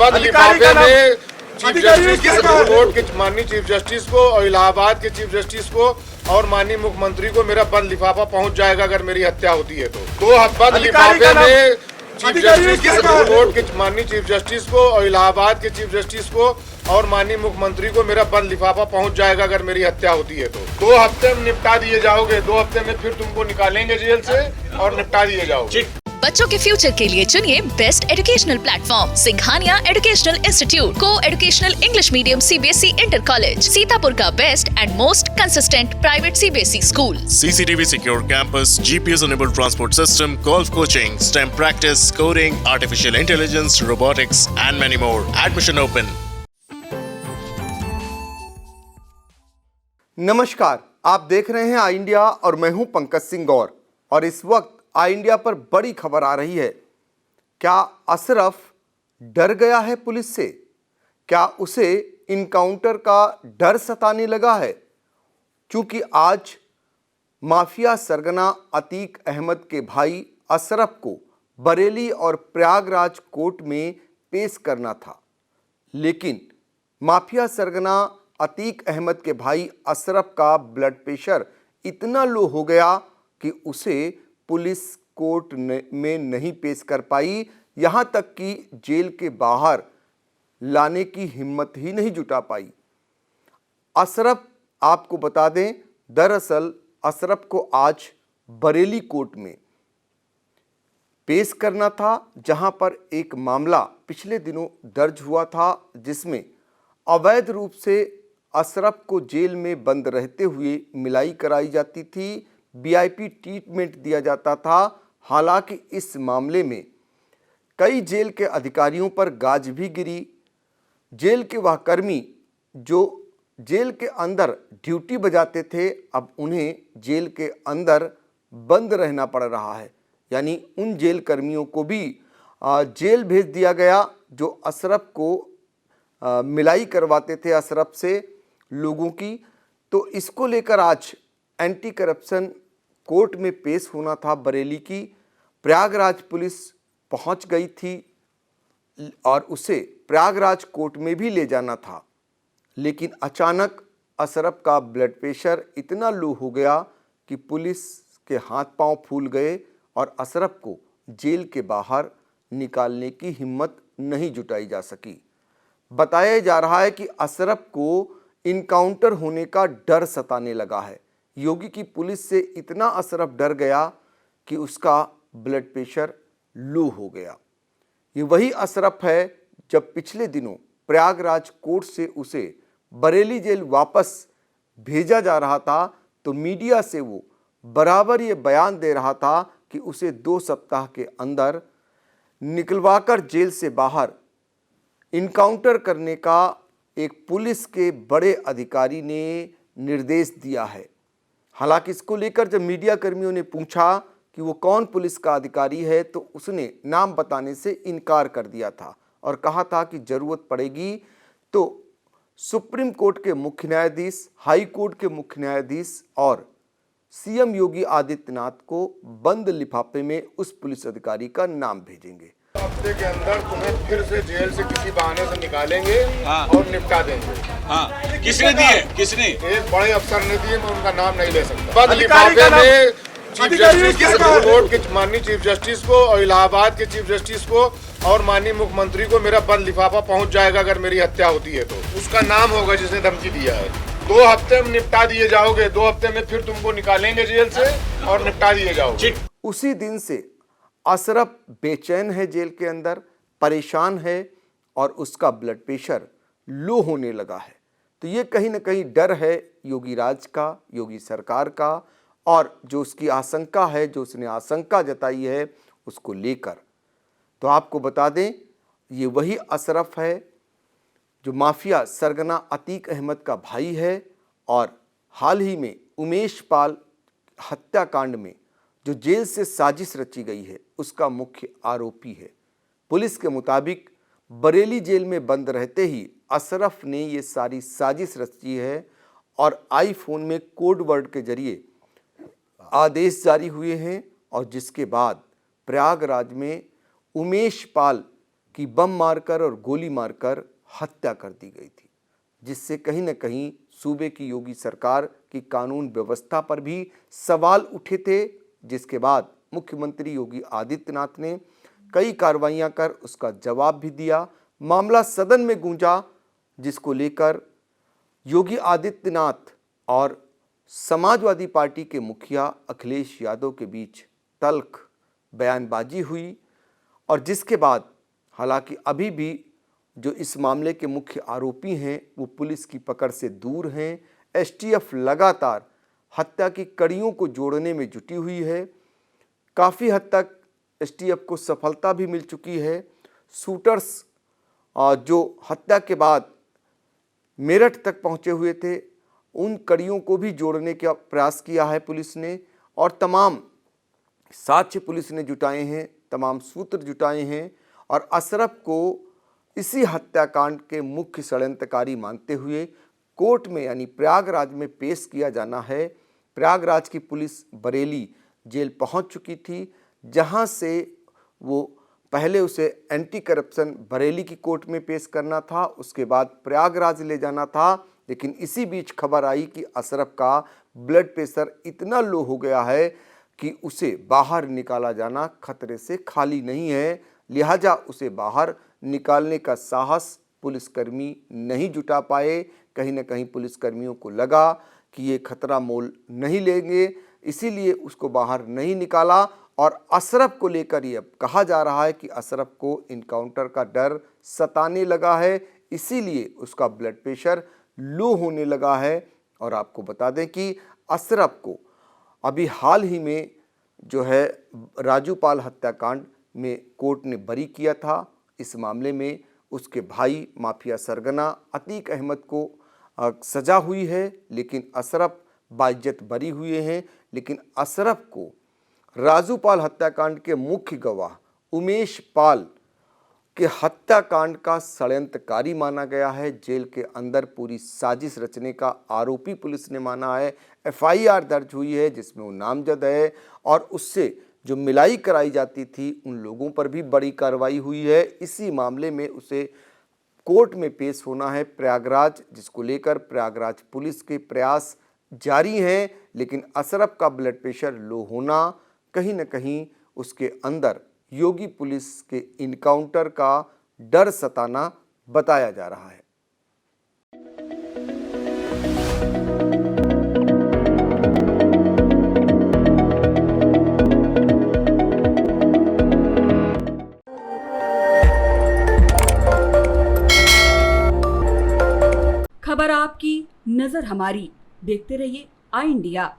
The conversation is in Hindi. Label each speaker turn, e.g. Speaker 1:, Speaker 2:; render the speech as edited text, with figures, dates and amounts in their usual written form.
Speaker 1: बंद लिफाफे में चीफ जस्टिस कोर्ट के माननीय चीफ जस्टिस को और इलाहाबाद के चीफ जस्टिस को और माननीय मुख्यमंत्री को मेरा बंद लिफाफा पहुंच जाएगा अगर मेरी हत्या होती है तो। 2 बंद लिफाफे में चीफ जस्टिस कोर्ट के माननीय चीफ जस्टिस को और इलाहाबाद के चीफ जस्टिस को और माननीय मुख्यमंत्री को मेरा बंद लिफाफा पहुंच जाएगा अगर मेरी हत्या होती है तो। 2 हफ्ते में निपटा दिए जाओगे, 2 हफ्ते में फिर तुमको निकालेंगे जेल से और निपटा दिए जाओगे।
Speaker 2: बच्चों के फ्यूचर के लिए चुनिए best educational platform Singhania educational institute को educational English medium CBSE inter college, Sitapur का best and most consistent private CBSE school.
Speaker 3: CCTV secure campus, GPS enabled transport system, golf coaching, STEM practice, coding, artificial intelligence, robotics and many more. Admission open.
Speaker 4: नमस्कार, आप देख रहे हैं आई इंडिया और मैं हूं पंकज सिंह गौर और इस वक्त आई इंडिया पर बड़ी खबर आ रही है। क्या अशरफ डर गया है पुलिस से? क्या उसे इनकाउंटर का डर सताने लगा है? क्योंकि आज माफिया सरगना अतीक अहमद के भाई अशरफ को बरेली और प्रयागराज कोर्ट में पेश करना था, लेकिन माफिया सरगना अतीक अहमद के भाई अशरफ का ब्लड प्रेशर इतना लो हो गया कि उसे पुलिस कोर्ट में नहीं पेश कर पाई, यहाँ तक कि जेल के बाहर लाने की हिम्मत ही नहीं जुटा पाई। अशरफ, आपको बता दें, दरअसल अशरफ को आज बरेली कोर्ट में पेश करना था, जहां पर एक मामला पिछले दिनों दर्ज हुआ था जिसमें अवैध रूप से अशरफ को जेल में बंद रहते हुए मिलाई कराई जाती थी, वीआईपी ट्रीटमेंट दिया जाता था। हालांकि इस मामले में कई जेल के अधिकारियों पर गाज भी गिरी। जेल के वह कर्मी जो जेल के अंदर ड्यूटी बजाते थे, अब उन्हें जेल के अंदर बंद रहना पड़ रहा है। यानी उन जेल कर्मियों को भी जेल भेज दिया गया जो अशरफ को मिलाई करवाते थे अशरफ से लोगों की। तो इसको लेकर आज एंटी करप्शन कोर्ट में पेश होना था बरेली की। प्रयागराज पुलिस पहुंच गई थी और उसे प्रयागराज कोर्ट में भी ले जाना था, लेकिन अचानक अशरफ का ब्लड प्रेशर इतना लो हो गया कि पुलिस के हाथ पांव फूल गए और अशरफ को जेल के बाहर निकालने की हिम्मत नहीं जुटाई जा सकी। बताया जा रहा है कि अशरफ को इनकाउंटर होने का डर सताने लगा है। योगी की पुलिस से इतना अशरफ डर गया कि उसका ब्लड प्रेशर लो हो गया। ये वही अशरफ है जब पिछले दिनों प्रयागराज कोर्ट से उसे बरेली जेल वापस भेजा जा रहा था, तो मीडिया से वो बराबर ये बयान दे रहा था कि उसे 2 सप्ताह के अंदर निकलवाकर जेल से बाहर इनकाउंटर करने का एक पुलिस के बड़े अधिकारी ने निर्देश दिया है। हालांकि इसको लेकर जब मीडिया कर्मियों ने पूछा कि वो कौन पुलिस का अधिकारी है, तो उसने नाम बताने से इनकार कर दिया था और कहा था कि ज़रूरत पड़ेगी तो सुप्रीम कोर्ट के मुख्य न्यायाधीश, हाई कोर्ट के मुख्य न्यायाधीश और सीएम योगी आदित्यनाथ को बंद लिफाफे में उस पुलिस अधिकारी का नाम भेजेंगे।
Speaker 1: हफ्ते के अंदर तुम्हें फिर से जेल से किसी बहाने से निकालेंगे और निपटा देंगे।
Speaker 5: किसने दिए? किसने?
Speaker 1: एक बड़े अफसर ने दिए, मैं उनका नाम नहीं ले सकता। बंद लिफाफे में चीफ जस्टिस कोर्ट के माननीय चीफ जस्टिस को और इलाहाबाद के चीफ जस्टिस को और माननीय मुख्यमंत्री को मेरा बंद लिफाफा पहुंच जाएगा अगर मेरी हत्या होती है तो। उसका नाम होगा जिसने धमकी दिया है। 2 हफ्ते में निपटा दिए जाओगे, 2 हफ्ते में फिर तुमको निकालेंगे जेल से और निपटा दिए जाओगे।
Speaker 4: उसी दिन से अशरफ बेचैन है, जेल के अंदर परेशान है और उसका ब्लड प्रेशर लो होने लगा है। तो ये कहीं ना कहीं डर है योगी राज का, योगी सरकार का, और जो उसकी आशंका है, जो उसने आशंका जताई है उसको लेकर। तो आपको बता दें, ये वही अशरफ है जो माफिया सरगना अतीक अहमद का भाई है और हाल ही में उमेश पाल हत्याकांड में जो जेल से साजिश रची गई है उसका मुख्य आरोपी है। पुलिस के मुताबिक बरेली जेल में बंद रहते ही अशरफ ने ये सारी साजिश रची है और आईफोन में कोड वर्ड के जरिए आदेश जारी हुए हैं और जिसके बाद प्रयागराज में उमेश पाल कि बम मारकर और गोली मारकर हत्या कर दी गई थी, जिससे कहीं न कहीं सूबे की योगी सरकार की कानून व्यवस्था पर भी सवाल उठे थे, जिसके बाद मुख्यमंत्री योगी आदित्यनाथ ने कई कार्रवाइयां कर उसका जवाब भी दिया। मामला सदन में गूंजा, जिसको लेकर योगी आदित्यनाथ और समाजवादी पार्टी के मुखिया अखिलेश यादव के बीच तल्ख बयानबाजी हुई और जिसके बाद हालांकि अभी भी जो इस मामले के मुख्य आरोपी हैं वो पुलिस की पकड़ से दूर हैं। एसटीएफ लगातार हत्या की कड़ियों को जोड़ने में जुटी हुई है। काफ़ी हद तक एसटीएफ को सफलता भी मिल चुकी है। शूटर्स जो हत्या के बाद मेरठ तक पहुंचे हुए थे, उन कड़ियों को भी जोड़ने का प्रयास किया है पुलिस ने और तमाम साक्ष्य पुलिस ने जुटाए हैं, तमाम सूत्र जुटाए हैं और अशरफ को इसी हत्याकांड के मुख्य षड्यंत्रकारी मानते हुए कोर्ट में यानी प्रयागराज में पेश किया जाना है। प्रयागराज की पुलिस बरेली जेल पहुंच चुकी थी, जहां से वो पहले उसे एंटी करप्शन बरेली की कोर्ट में पेश करना था, उसके बाद प्रयागराज ले जाना था। लेकिन इसी बीच खबर आई कि अशरफ का ब्लड प्रेशर इतना लो हो गया है कि उसे बाहर निकाला जाना खतरे से खाली नहीं है, लिहाजा उसे बाहर निकालने का साहस पुलिसकर्मी नहीं जुटा पाए। कहीं न कहीं पुलिसकर्मियों को लगा कि ये खतरा मोल नहीं लेंगे, इसीलिए उसको बाहर नहीं निकाला और अशरफ को लेकर ये अब कहा जा रहा है कि अशरफ को इनकाउंटर का डर सताने लगा है, इसीलिए उसका ब्लड प्रेशर लो होने लगा है। और आपको बता दें कि अशरफ को अभी हाल ही में जो है राजूपाल हत्याकांड में कोर्ट ने बरी किया था। इस मामले में उसके भाई माफिया सरगना अतीक अहमद को सजा हुई है, लेकिन अशरफ बाइज्जत बरी हुए हैं। लेकिन अशरफ को राजूपाल हत्याकांड के मुख्य गवाह उमेश पाल के हत्याकांड का षड्यंत्रकारी माना गया है। जेल के अंदर पूरी साजिश रचने का आरोपी पुलिस ने माना है। एफआईआर दर्ज हुई है जिसमें वो नामजद है और उससे जो मिलाई कराई जाती थी उन लोगों पर भी बड़ी कार्रवाई हुई है। इसी मामले में उसे कोर्ट में पेश होना है प्रयागराज, जिसको लेकर प्रयागराज पुलिस के प्रयास जारी हैं। लेकिन अशरफ का ब्लड प्रेशर लो होना कहीं न कहीं उसके अंदर योगी पुलिस के इनकाउंटर का डर सताना बताया जा रहा है।
Speaker 6: खबर आपकी, नजर हमारी। देखते रहिए आई इंडिया।